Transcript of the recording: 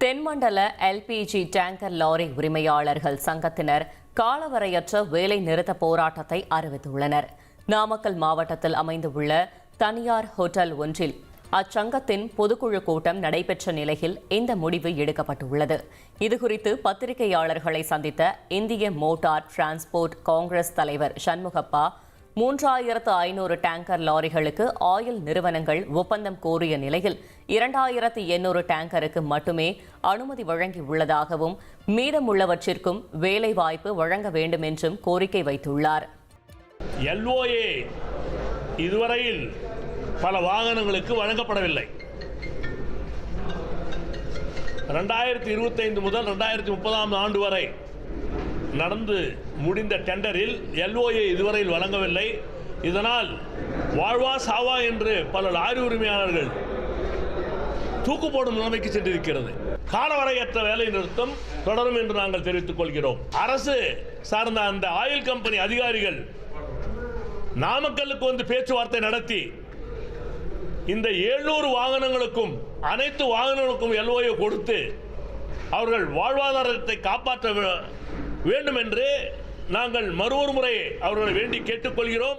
தென்மண்டல LPG tanker lorry உரிமையாளர்கள் சங்கத்தினர் காலவரையற்ற வேலை நிறுத்த போராட்டத்தை அறிவித்துள்ளனர். நாமக்கல் மாவட்டத்தில் அமைந்துள்ள தனியார் ஹோட்டல் ஒன்றில் அச்சங்கத்தின் பொதுக்குழு கூட்டம் நடைபெற்ற நிலையில் இந்த முடிவு எடுக்கப்பட்டுள்ளது. இதுகுறித்து பத்திரிகையாளர்களை சந்தித்த இந்திய மோட்டார் டிரான்ஸ்போர்ட் காங்கிரஸ் தலைவர் சண்முகப்பா, 3500 டேங்கர் லாரிகளுக்கு ஆயில் நிறுவனங்கள் ஒப்பந்தம் கோரிய நிலையில் 2800 டேங்கருக்கு மட்டுமே அனுமதி வழங்கியுள்ளதாகவும் மீதமுள்ளவற்றிற்கும் வேலைவாய்ப்பு வழங்க வேண்டும் என்றும் கோரிக்கை வைத்துள்ளார். LOA இதுவரையில் பல வாகனங்களுக்கு வழங்கப்படவில்லை. 2025 முதல் 2030 ஆண்டு வரை நடந்து முடிந்த டெண்டரில் LOA இதுவரையில் வழங்கவில்லை. இதனால் வாழ்வா சாவா என்று பல லாரி உரிமையாளர்கள் தூக்கு போடும் நிலைமைக்கு சென்றிருக்கிறது. காலவரையற்ற வேலை நிறுத்தம் தொடரும் என்று நாங்கள் தெரிவித்துக் கொள்கிறோம். அரசு சார்ந்த அந்த ஆயில் கம்பெனி அதிகாரிகள் நாமக்கல்லுக்கு வந்து பேச்சுவார்த்தை நடத்தி இந்த 700 வாகனங்களுக்கும் அனைத்து வாகனங்களுக்கும் LOA கொடுத்து அவர்கள் வாழ்வாதாரத்தை காப்பாற்ற வேண்டும் என்று நாங்கள் மறுமுறை அவர்களை வேண்டி கேட்டுக்கொள்கிறோம்.